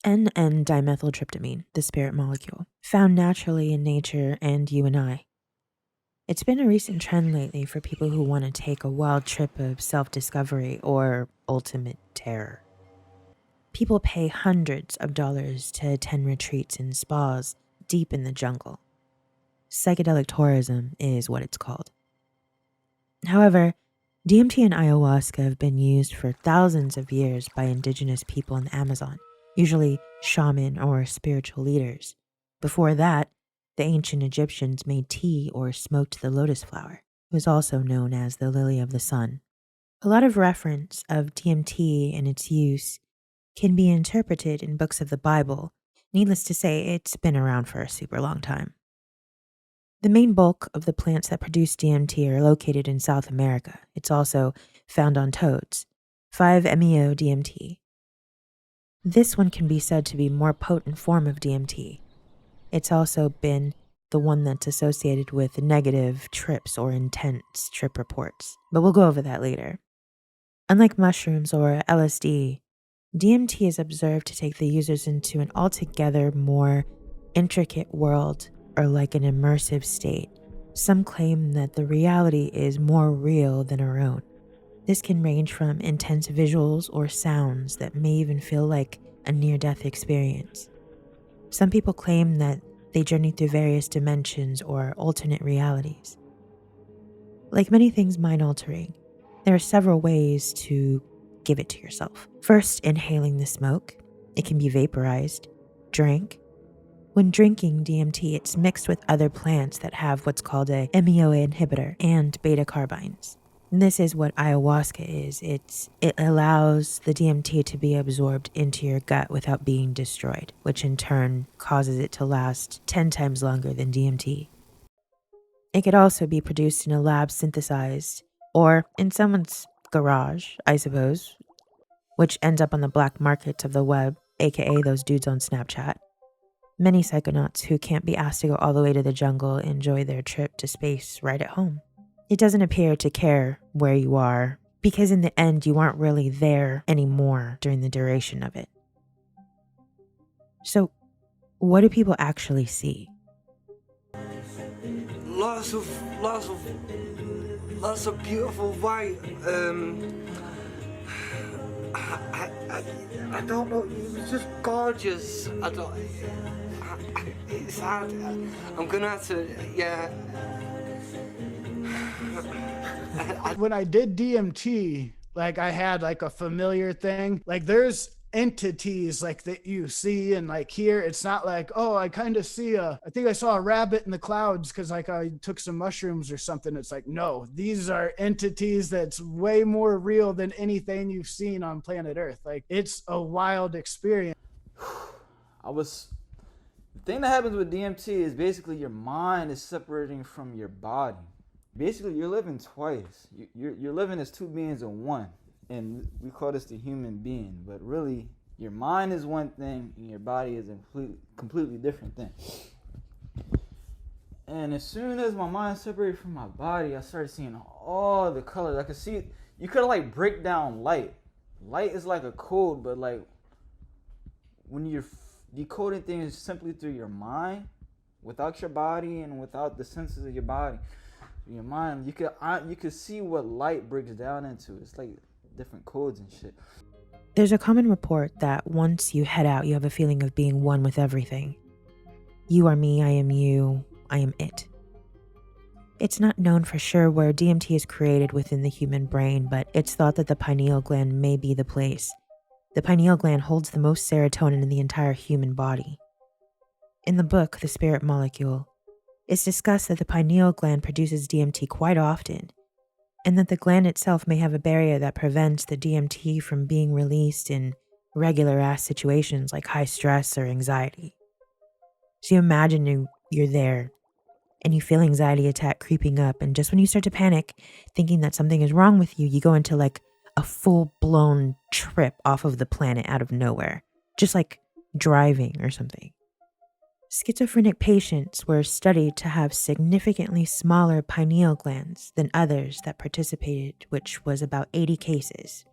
N,N-dimethyltryptamine, the spirit molecule, found naturally in nature and you and I. It's been a recent trend lately for people who want to take a wild trip of self-discovery or ultimate terror. People pay hundreds of dollars to attend retreats and spas deep in the jungle. Psychedelic tourism is what it's called. However, DMT and ayahuasca have been used for thousands of years by indigenous people in the Amazon, usually shaman or spiritual leaders. Before that, the ancient Egyptians made tea or smoked the lotus flower. It was also known as the lily of the sun. A lot of reference of DMT and its use can be interpreted in books of the Bible. Needless to say, it's been around for a super long time. The main bulk of the plants that produce DMT are located in South America. It's also found on toads, 5-MeO-DMT. This one can be said to be a more potent form of DMT. It's also been the one that's associated with negative trips or intense trip reports, but we'll go over that later. Unlike mushrooms or LSD, DMT is observed to take the users into an altogether more intricate world, or like an immersive state. Some claim that the reality is more real than our own. This can range from intense visuals or sounds that may even feel like a near-death experience. Some people claim that they journey through various dimensions or alternate realities. Like many things mind-altering, there are several ways to give it to yourself. First, inhaling the smoke. It can be vaporized, drank. When drinking DMT, it's mixed with other plants that have what's called a MEO inhibitor and beta carbynes. And this is what ayahuasca is. It allows the DMT to be absorbed into your gut without being destroyed, which in turn causes it to last 10 times longer than DMT. It could also be produced in a lab synthesized, or in someone's garage, I suppose, which ends up on the black markets of the web, aka those dudes on Snapchat. Many psychonauts who can't be asked to go all the way to the jungle enjoy their trip to space right at home. It doesn't appear to care where you are, because in the end you aren't really there anymore during the duration of it. So, what do people actually see? Lots of beautiful white. I don't know. It was just gorgeous. It's hard. I'm gonna have to. Yeah. When I did DMT, like I had like a familiar thing. Like there's entities like that you see and like here. It's not like, oh, I kind of see I think I saw a rabbit in the clouds because like I took some mushrooms or something. It's like, no, these are entities that's way more real than anything you've seen on planet Earth. Like it's a wild experience. The thing that happens with DMT is basically your mind is separating from your body. Basically, you're living twice. You're living as two beings in one. And we call this the human being. But really, your mind is one thing and your body is a completely different thing. And as soon as my mind separated from my body, I started seeing all the colors. I could see, you could like break down light. Light is like a code, but like when you're decoding things simply through your mind, without your body and without the senses of your body, your mind, you could see what light breaks down into. It's like different codes and shit. There's a common report that once you head out, you have a feeling of being one with everything. You are me, I am you, I am it. It's not known for sure where DMT is created within the human brain, but it's thought that the pineal gland may be the place. The pineal gland holds the most serotonin in the entire human body. In the book, The Spirit Molecule, it's discussed that the pineal gland produces DMT quite often, and that the gland itself may have a barrier that prevents the DMT from being released in regular-ass situations like high stress or anxiety. So you imagine you're there, and you feel anxiety attack creeping up, and just when you start to panic, thinking that something is wrong with you, you go into like a full-blown trip off of the planet out of nowhere, just like driving or something. Schizophrenic patients were studied to have significantly smaller pineal glands than others that participated, which was about 80 cases.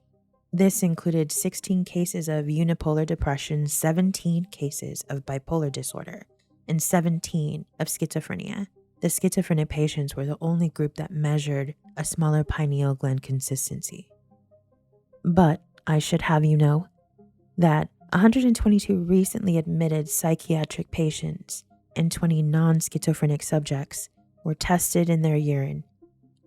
This included 16 cases of unipolar depression, 17 cases of bipolar disorder, and 17 of schizophrenia. The schizophrenic patients were the only group that measured a smaller pineal gland consistency. But I should have you know that 122 recently admitted psychiatric patients and 20 non-schizophrenic subjects were tested in their urine.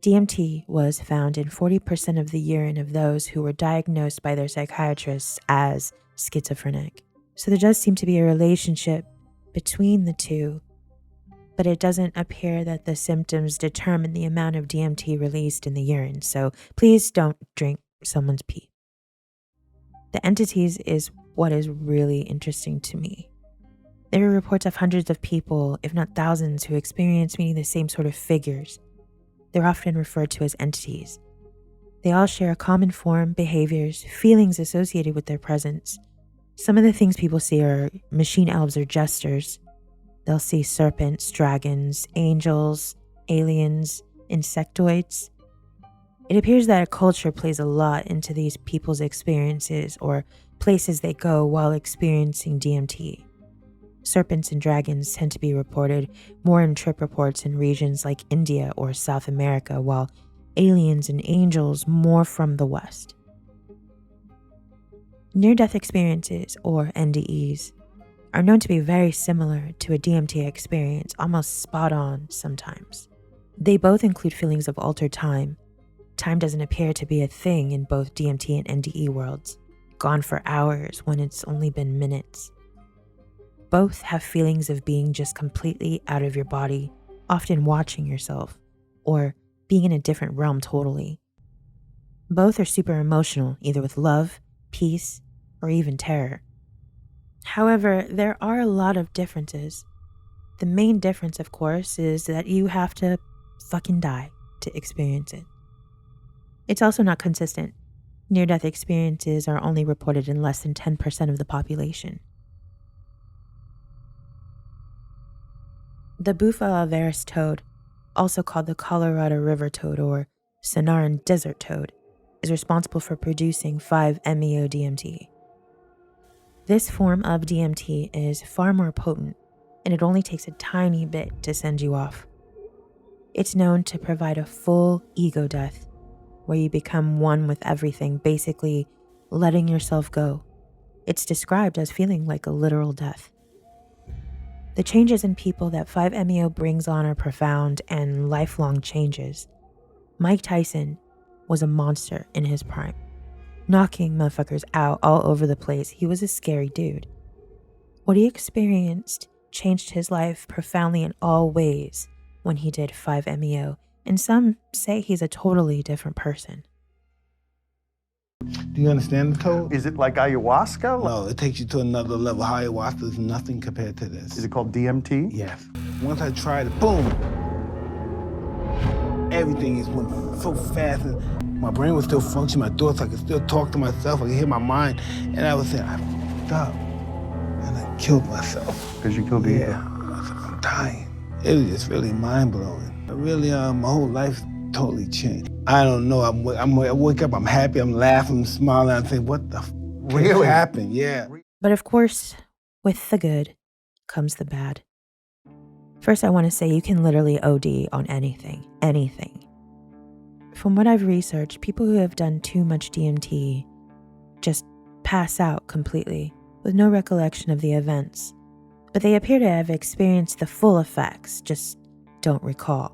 DMT was found in 40% of the urine of those who were diagnosed by their psychiatrists as schizophrenic. So there does seem to be a relationship between the two, but it doesn't appear that the symptoms determine the amount of DMT released in the urine, so please don't drink someone's pee. The entities is what is really interesting to me. There are reports of hundreds of people, if not thousands, who experience meeting the same sort of figures. They're often referred to as entities. They all share a common form, behaviors, feelings associated with their presence. Some of the things people see are machine elves or jesters. They'll see serpents, dragons, angels, aliens, insectoids. It appears that a culture plays a lot into these people's experiences or places they go while experiencing DMT. Serpents and dragons tend to be reported more in trip reports in regions like India or South America, while aliens and angels more from the West. Near-death experiences, or NDEs, are known to be very similar to a DMT experience, almost spot on sometimes. They both include feelings of altered time. Time doesn't appear to be a thing in both DMT and NDE worlds, gone for hours when it's only been minutes. Both have feelings of being just completely out of your body, often watching yourself, or being in a different realm totally. Both are super emotional, either with love, peace, or even terror. However, there are a lot of differences. The main difference, of course, is that you have to fucking die to experience it. It's also not consistent. Near-death experiences are only reported in less than 10% of the population. The Bufo alvarez toad, also called the Colorado River toad or Sonoran desert toad, is responsible for producing 5-MeO-DMT. This form of DMT is far more potent, and it only takes a tiny bit to send you off. It's known to provide a full ego death, where you become one with everything, basically letting yourself go. It's described as feeling like a literal death. The changes in people that 5-MeO brings on are profound and lifelong changes. Mike Tyson was a monster in his prime, knocking motherfuckers out all over the place. He was a scary dude. What he experienced changed his life profoundly in all ways when he did 5-MeO, and some say he's a totally different person. Do you understand the Toad? Is it like ayahuasca? No, it takes you to another level. Ayahuasca is nothing compared to this. Is it called DMT? Yes. Once I tried it, boom! Everything is went so fast. And my brain was still functioning, my thoughts, I could still talk to myself, I could hear my mind. And I was saying, I fucked up. And I killed myself. Because you killed the ego? Yeah. I was like, I'm dying. It was just really mind-blowing. Really, my whole life totally changed. I don't know, I wake up, I'm happy, I'm laughing, I'm smiling, I'm thinking, what the Really? happened? Yeah. But of course, with the good comes the bad. First, I want to say you can literally OD on anything. From what I've researched, people who have done too much DMT just pass out completely with no recollection of the events. But they appear to have experienced the full effects, just don't recall.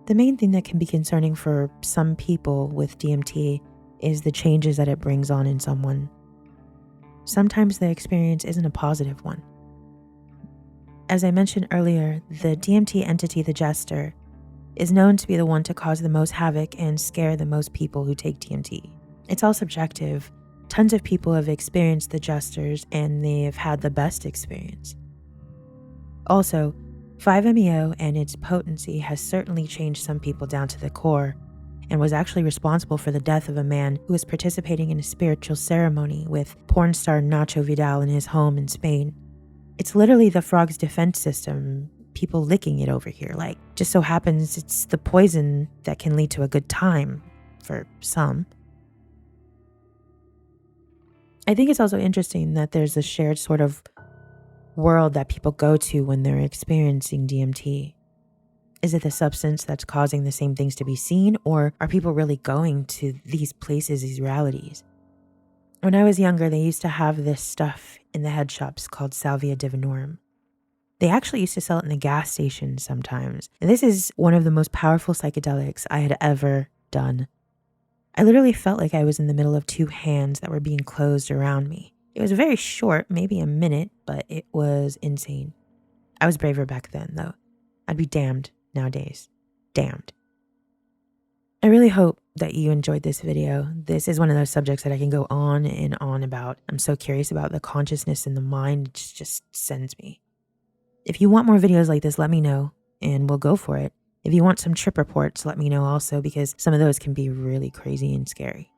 The main thing that can be concerning for some people with DMT is the changes that it brings on in someone. Sometimes the experience isn't a positive one. As I mentioned earlier, the DMT entity, the jester, is known to be the one to cause the most havoc and scare the most people who take DMT. It's all subjective. Tons of people have experienced the jesters and they have had the best experience. Also, 5-MeO and its potency has certainly changed some people down to the core and was actually responsible for the death of a man who was participating in a spiritual ceremony with porn star Nacho Vidal in his home in Spain. It's literally the frog's defense system, people licking it over here. Like, just so happens it's the poison that can lead to a good time for some. I think it's also interesting that there's a shared sort of world that people go to when they're experiencing DMT. Is it the substance that's causing the same things to be seen, or are people really going to these places, these realities? When I was younger, they used to have this stuff in the head shops called Salvia divinorum. They actually used to sell it in the gas station sometimes. And this is one of the most powerful psychedelics I had ever done. I literally felt like I was in the middle of two hands that were being closed around me. It was very short, maybe a minute, but it was insane. I was braver back then, though. I'd be damned nowadays. Damned. I really hope that you enjoyed this video. This is one of those subjects that I can go on and on about. I'm so curious about the consciousness and the mind. It just sends me. If you want more videos like this, let me know and we'll go for it. If you want some trip reports, let me know also, because some of those can be really crazy and scary.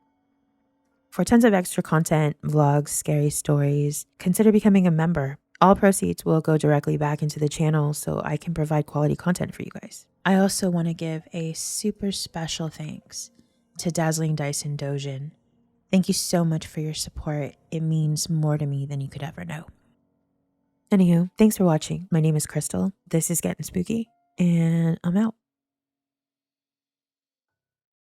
For tons of extra content, vlogs, scary stories, consider becoming a member. All proceeds will go directly back into the channel so I can provide quality content for you guys. I also want to give a super special thanks to Dazzling Dyson Dojin. Thank you so much for your support. It means more to me than you could ever know. Anywho, thanks for watching. My name is Crystal. This is Getting Spooky, and I'm out.